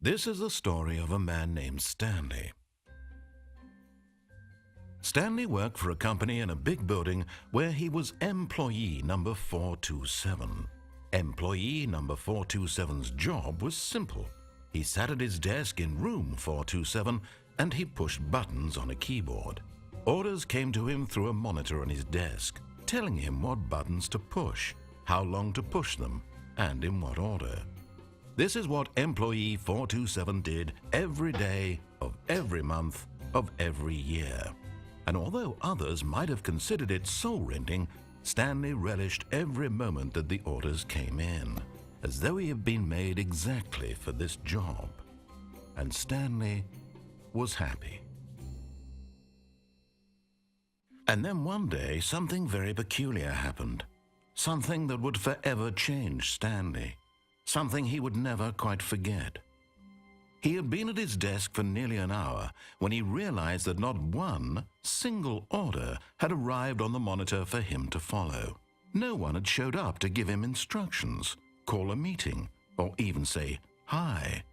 This is the story of a man named Stanley. Stanley worked for a company in a big building where he was employee number 427. Employee number 427's job was simple. He sat at his desk in room 427 and he pushed buttons on a keyboard. Orders came to him through a monitor on his desk, telling him what buttons to push, how long to push them, and in what order. This is what employee 427 did every day of every month of every year. And although others might have considered it soul-rending, Stanley relished every moment that the orders came in, as though he had been made exactly for this job. And Stanley was happy. And then one day, something very peculiar happened. Something that would forever change Stanley. Something he would never quite forget. He had been at his desk for nearly an hour when he realized that not one single order had arrived on the monitor for him to follow. No one had showed up to give him instructions, call a meeting, or even say hi.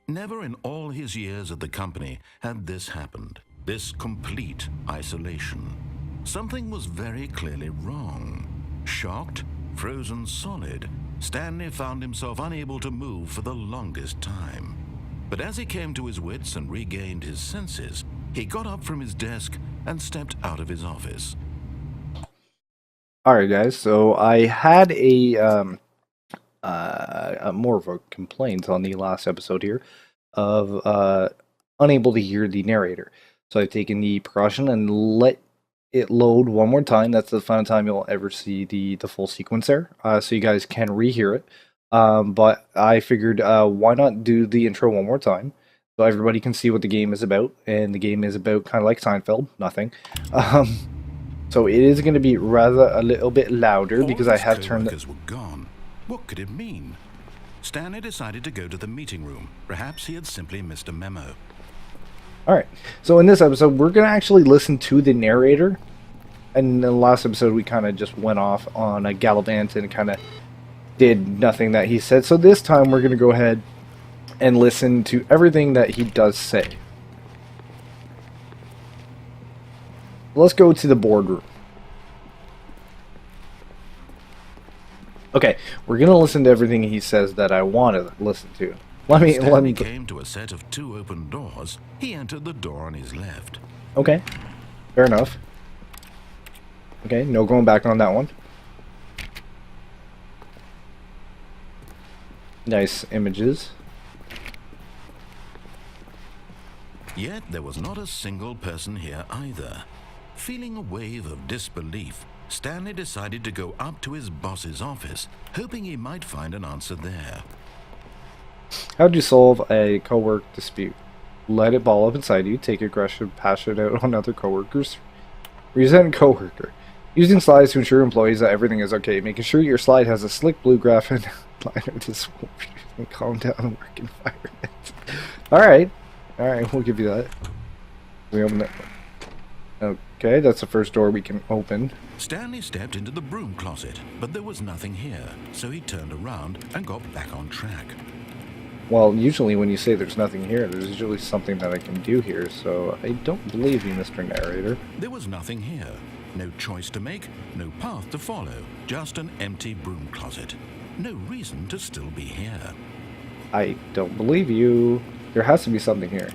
Never in all his years at the company had this happened, this complete isolation. Something was very clearly wrong. Shocked, frozen solid, Stanley found himself unable to move for the longest time. But as he came to his wits and regained his senses, he got up from his desk and stepped out of his office. Alright guys, so I had a more of a complaint on the last episode here of unable to hear the narrator. So I've taken the precaution and let it load one more time. That's the final time you'll ever see the full sequence there, so you guys can rehear it. But I figured why not do the intro one more time so everybody can see what the game is about. And the game is about kind of like Seinfeld, nothing. So it is going to be rather a little bit louder because I have turned the... were gone. What could it mean? Stanley decided to go to the meeting room. Perhaps he had simply missed a memo. Alright, so in this episode, we're going to actually listen to the narrator. And in the last episode, we kind of just went off on a gallivant and kind of did nothing that he said. So this time, we're going to go ahead and listen to everything that he does say. Let's go to the boardroom. Okay, we're going to listen to everything he says that I want to listen to. Let me came to a set of two open doors. He entered the door on his left. Okay, fair enough. Okay, no going back on that one. Nice images. Yet there was not a single person here either. Feeling a wave of disbelief, Stanley decided to go up to his boss's office, hoping he might find an answer there. How do you solve a co-work dispute? Let it ball up inside you, take aggression, pass it out on other co-workers. Resent co-worker. Using slides to ensure employees that everything is okay. Making sure your slide has a slick blue graphic liner to and calm down the work environment. Alright, we'll give you that. We open it. Okay, that's the first door we can open. Stanley stepped into the broom closet, but there was nothing here, so he turned around and got back on track. Well, usually when you say there's nothing here, there's usually something that I can do here, so I don't believe you, Mr. Narrator. There was nothing here. No choice to make, no path to follow, just an empty broom closet. No reason to still be here. I don't believe you. There has to be something here.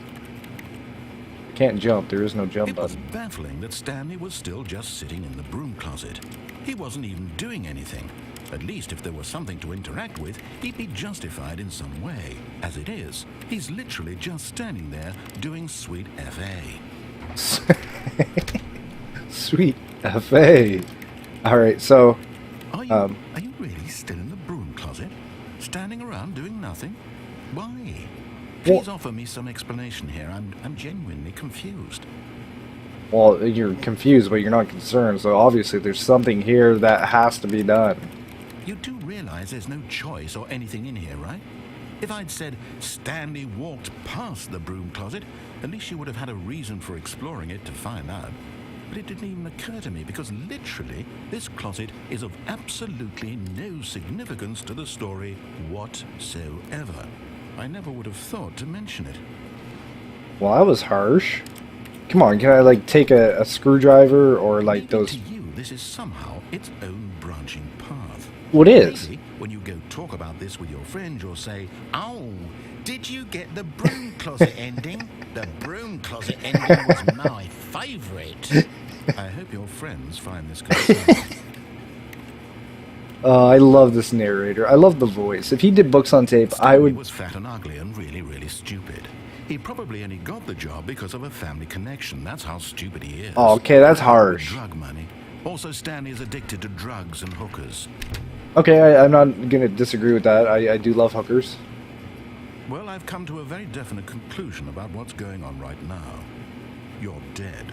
You can't jump, there is no jump button. It was baffling that Stanley was still just sitting in the broom closet. He wasn't even doing anything. At least if there was something to interact with, he'd be justified in some way. As it is, he's literally just standing there doing sweet FA. Sweet FA. Alright, so... Are you really still in the broom closet? Standing around doing nothing? Why? Please offer me some explanation here. I'm genuinely confused. Well, you're confused, but you're not concerned, so obviously there's something here that has to be done. You do realize there's no choice or anything in here, right? If I'd said Stanley walked past the broom closet, at least you would have had a reason for exploring it to find out. But it didn't even occur to me because literally this closet is of absolutely no significance to the story whatsoever. I never would have thought to mention it. Well, that was harsh. Come on, can I, like, take a screwdriver or, like, Maybe those... to you, this is somehow its own branching path. What is? Maybe when you go talk about this with your friend, you'll say, "Oh, did you get the broom closet ending? The broom closet ending was my favourite." I hope your friends find this concerning. I love this narrator. I love the voice. If he did books on tape, I Stanley would... was fat and ugly and really, really stupid. He probably only got the job because of a family connection. That's how stupid he is. Oh, okay, that's harsh. Drug money. Also, Stanley is addicted to drugs and hookers. Okay, I'm not going to disagree with that. I do love hookers. Well, I've come to a very definite conclusion about what's going on right now. You're dead.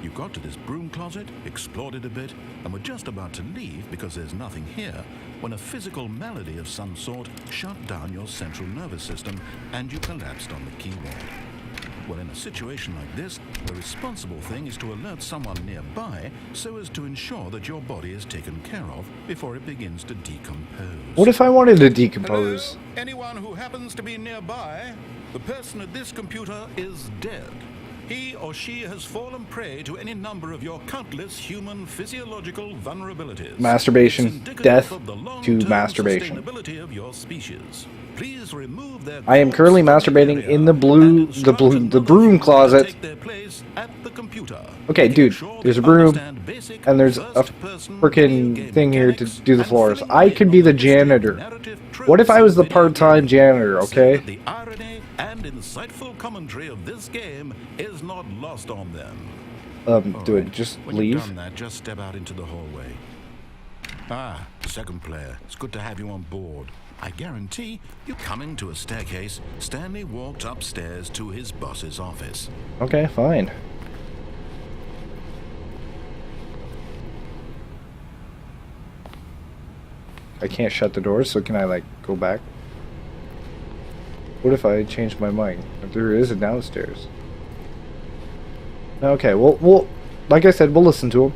You got to this broom closet, explored it a bit, and were just about to leave because there's nothing here, when a physical malady of some sort shut down your central nervous system and you collapsed on the keyboard. Well, in a situation like this, the responsible thing is to alert someone nearby so as to ensure that your body is taken care of before it begins to decompose. What if I wanted to decompose? Hello? Anyone who happens to be nearby, the person at this computer is dead. He or she has fallen prey to any number of your countless human physiological vulnerabilities. Masturbation. Death to masturbation. Sustainability of your species. Please remove their I am currently masturbating in the broom closet. Take their place at the computer. Okay, dude, there's a broom, and there's a freaking thing here to do the floors. I could be the janitor. What if I was the part-time janitor, okay? The irony and insightful commentary of this game is not lost on them. Do it, just When leave? you've done that, just step out into the hallway. Ah, second player. It's good to have you on board. I guarantee you coming to a staircase, Stanley walked upstairs to his boss's office. Okay, fine. I can't shut the doors, so can I, like, go back? What if I change my mind? There is a downstairs. Okay, well, like I said, we'll listen to him.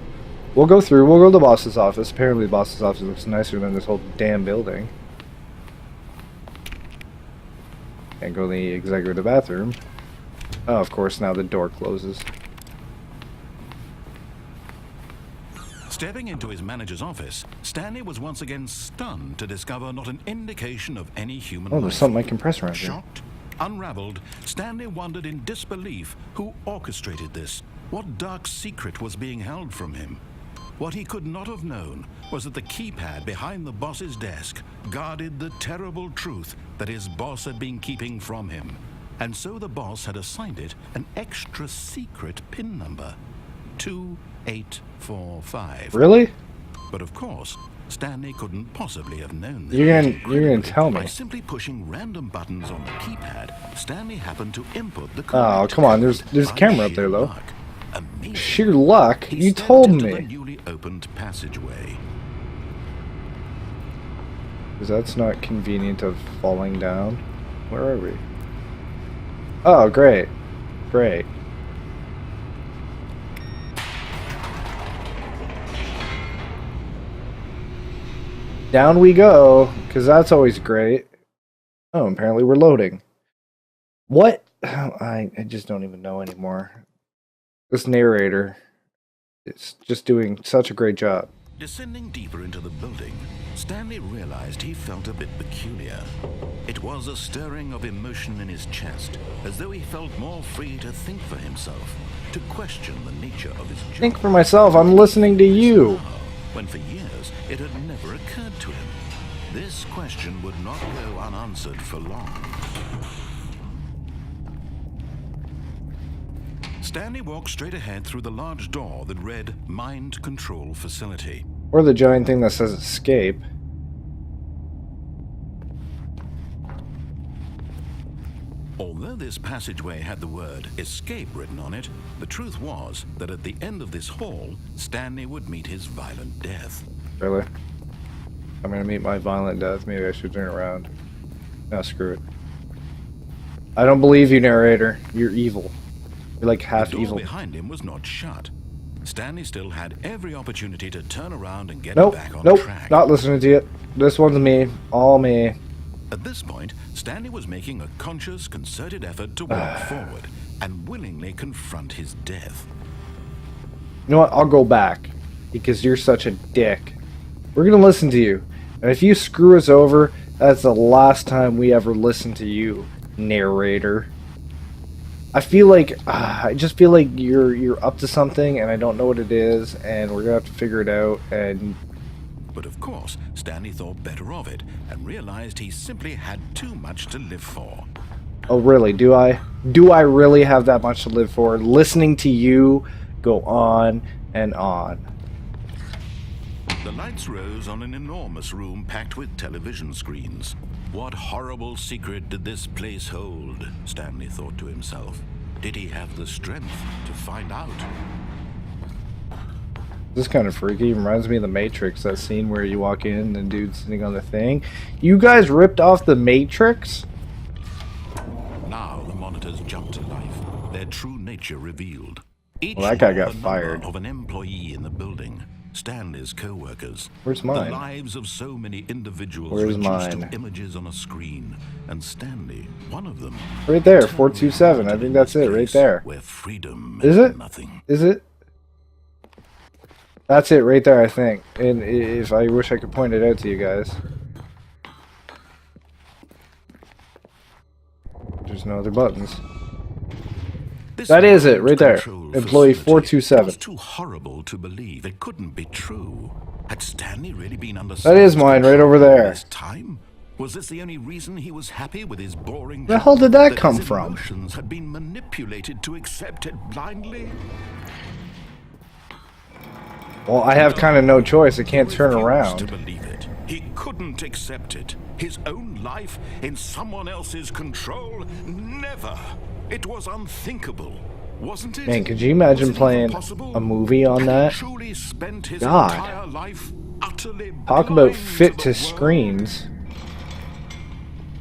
We'll go through, we'll go to the boss's office. Apparently the boss's office looks nicer than this whole damn building. And go to the executive bathroom. Oh, of course, now the door closes. Stepping into his manager's office, Stanley was once again stunned to discover not an indication of any human life. Oh, there's something I can press around here. Shocked, unraveled, Stanley wondered in disbelief who orchestrated this. What dark secret was being held from him? What he could not have known was that the keypad behind the boss's desk guarded the terrible truth that his boss had been keeping from him. And so the boss had assigned it an extra secret PIN number. 2845. Really? But of course, Stanley couldn't possibly have known this. You're gonna tell me. By simply pushing random buttons on the keypad, Stanley happened to input the Oh, correct come on, code there's a by camera up sheer there, though. luck. Amazing. Sheer luck? He You stepped told into the me. newly opened passageway. Because that's not convenient of falling down. Where are we? Oh, great. Great. Down we go, because that's always great. Oh, apparently we're loading. What? I just don't even know anymore. This narrator is just doing such a great job. Descending deeper into the building, Stanley realized he felt a bit peculiar. It was a stirring of emotion in his chest, as though he felt more free to think for himself, to question the nature of his job. Think for myself, I'm listening to you. When for years it had never occurred to him. This question would not go unanswered for long. Stanley walked straight ahead through the large door that read Mind Control Facility. Or the giant thing that says escape. Although this passageway had the word escape written on it, the truth was that at the end of this hall, Stanley would meet his violent death. Really? I'm gonna meet my violent death. Maybe I should turn around. No, screw it. I don't believe you, narrator. You're evil. You're like half The door evil. behind him was not shut. Stanley still had every opportunity to turn around and get Nope, back on nope, track. not listening to you. This one's me. All me. At this point, Stanley was making a conscious, concerted effort to walk forward and willingly confront his death. You know what? I'll go back because you're such a dick. We're gonna listen to you, and if you screw us over, that's the last time we ever listen to you, narrator. I just feel like you're up to something, and I don't know what it is, and we're gonna have to figure it out. And but of course, Stanley thought better of it and realized he simply had too much to live for. oh, really? Do I? Do I really have that much to live for? Listening to you go on and on. The lights rose on an enormous room packed with television screens. What horrible secret did this place hold? Stanley thought to himself. Did he have the strength to find out? This is kind of freaky. Reminds me of the Matrix, that scene where you walk in and the dude's sitting on the thing. You guys ripped off the Matrix? Now the monitors jumped to life, their true nature revealed. Each Well, that guy bore got the fired. number of an employee in the building. Stanley's co-workers. Where's mine? The lives of so many individuals Where's reduced mine? to images on a screen, and Stanley, one of them. Right there, 427. I think that's it, right there. Where freedom Is meant it? nothing. Is it? That's it right there, I think. And if I wish I could point it out to you guys. There's no other buttons. This That is it, right there. control Employee facility 427. was too horrible to believe. It couldn't be true. Had Stanley really been under That is mine, right over there. this time? Was this the only reason he was happy with his boring Where the job? hell did that come his from? emotions had been manipulated to accept it blindly? Well, I have kind of no choice. I can't turn Refused around. to believe it. He couldn't accept it. His own life in someone else's control? Never. It was unthinkable, wasn't it? Man, could you imagine Was it even playing possible? a movie on Had that? he truly spent his God. entire life utterly Talk about blind fit the to world? screens.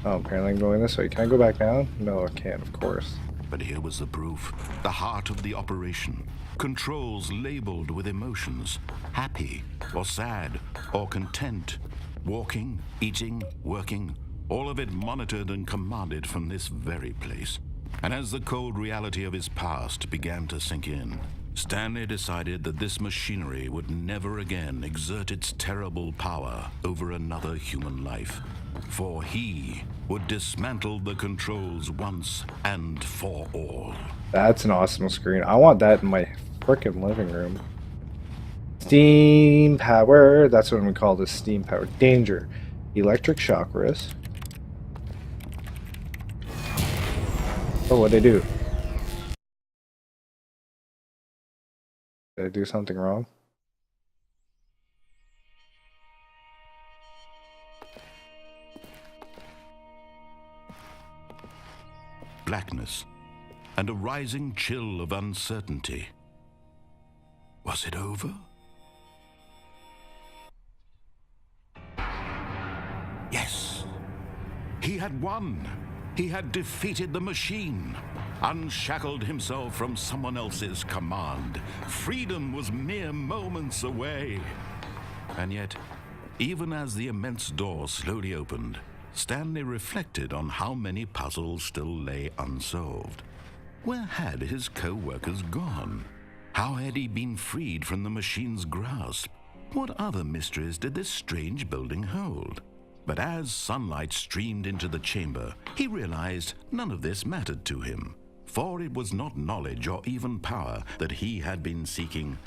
Oh, apparently I'm going this way. Can I go back down? No, I can't, of course. But here was the proof, the heart of the operation. Controls labeled with emotions, happy or sad or content, walking, eating, working, all of it monitored and commanded from this very place. And as the cold reality of his past began to sink in, Stanley decided that this machinery would never again exert its terrible power over another human life. For he would dismantle the controls once and for all. That's an awesome screen. I want that in my frickin' living room. Steam power. That's what I'm gonna call this. Steam power. Danger. Electric chakras. Oh, what'd I do? Did I do something wrong? Blackness and a rising chill of uncertainty. Was it over? Yes. He had won. He had defeated the machine, unshackled himself from someone else's command. Freedom was mere moments away. And yet, even as the immense door slowly opened, Stanley reflected on how many puzzles still lay unsolved. Where had his co-workers gone? How had he been freed from the machine's grasp? What other mysteries did this strange building hold? But as sunlight streamed into the chamber, he realized none of this mattered to him, for it was not knowledge or even power that he had been seeking,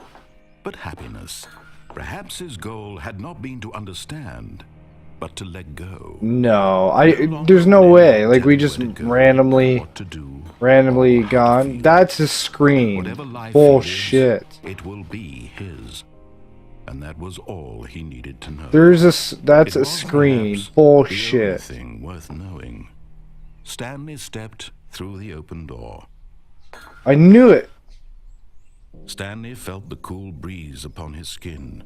but happiness. Perhaps his goal had not been to understand, but to let go. No, there's no way. Like, we just randomly gone. That's a screen. Whatever life Bullshit. is, it will be his. And that was all he needed to know. That's It a was screen. perhaps Bullshit. The only thing worth knowing. Stanley stepped through the open door. I knew it. Stanley felt the cool breeze upon his skin,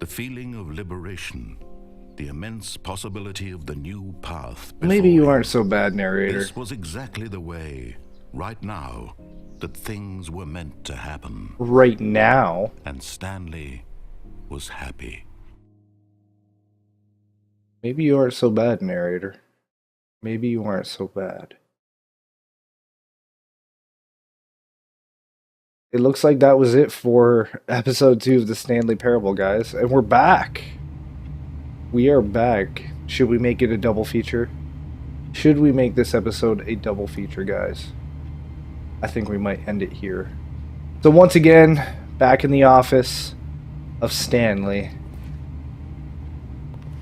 the feeling of liberation, the immense possibility of the new path before Maybe you him. aren't so bad, narrator. This was exactly the way, right now, that things were meant to happen. Right now. And Stanley was happy. Maybe you aren't so bad, narrator. Maybe you aren't so bad. It looks like that was it for episode 2 of the Stanley Parable, guys. And we're back. We are back. Should we make it a double feature? Should we make this episode a double feature, guys? I think we might end it here. So once again, back in the office of Stanley.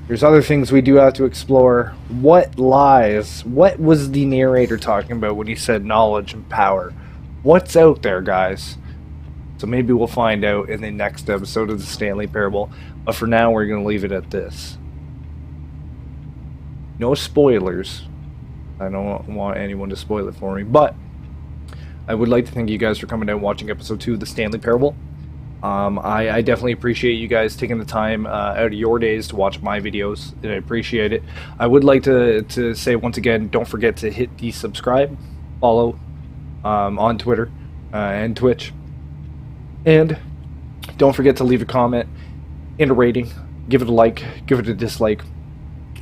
There's other things we do have to explore. What lies? What was the narrator talking about when he said knowledge and power? What's out there, guys? So maybe we'll find out in the next episode of the Stanley Parable. But for now, we're going to leave it at this. No spoilers. I don't want anyone to spoil it for me. But I would like to thank you guys for coming down and watching episode 2 of the Stanley Parable. I definitely appreciate you guys taking the time out of your days to watch my videos, and I appreciate it. I would like to say once again, don't forget to hit the subscribe, follow on Twitter and Twitch, and don't forget to leave a comment and a rating. Give it a like, give it a dislike,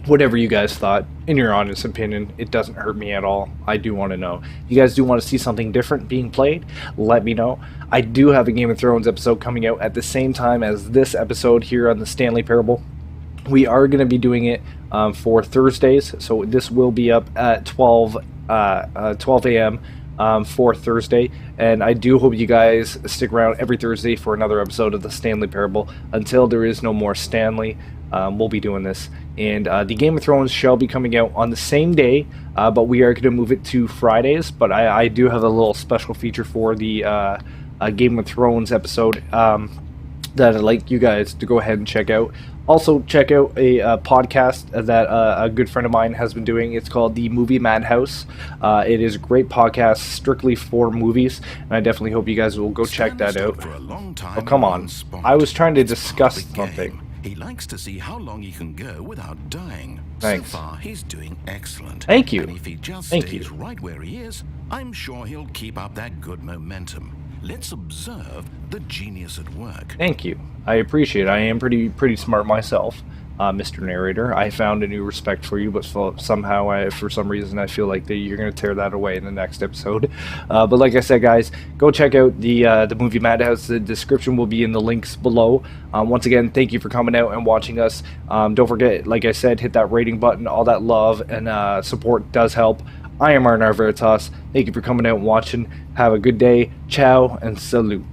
whatever you guys thought. In your honest opinion, it doesn't hurt me at all. I do want to know. If you guys do want to see something different being played, let me know. I do have a Game of Thrones episode coming out at the same time as this episode here on the Stanley Parable. We are going to be doing it for Thursdays, so this will be up at 12 a.m. For Thursday, and I do hope you guys stick around every Thursday for another episode of the Stanley Parable until there is no more Stanley. We'll be doing this, and the Game of Thrones shall be coming out on the same day, but we are going to move it to Fridays. But I do have a little special feature for the Game of Thrones episode that I'd like you guys to go ahead and check out. Also, check out a podcast that a good friend of mine has been doing. It's called the Movie MADHOUSE. It is a great podcast strictly for movies, and I definitely hope you guys will go check that out. Oh, come on. I was trying to discuss something. He likes to see how long he can go without dying. Thanks. So far, he's doing excellent. Thank you. And if he just Thank stays you. right where he is, I'm sure he'll keep up that good momentum. Let's observe the genius at work. Thank you. I appreciate it. I am pretty smart myself, Mr. Narrator. I found a new respect for you, but somehow, for some reason, I feel like that you're going to tear that away in the next episode. But like I said, guys, go check out the Movie Madhouse. The description will be in the links below. Once again, thank you for coming out and watching us. Don't forget, like I said, hit that rating button. All that love and support does help. I am RnRVeritas. Thank you for coming out and watching. Have a good day. Ciao and salute.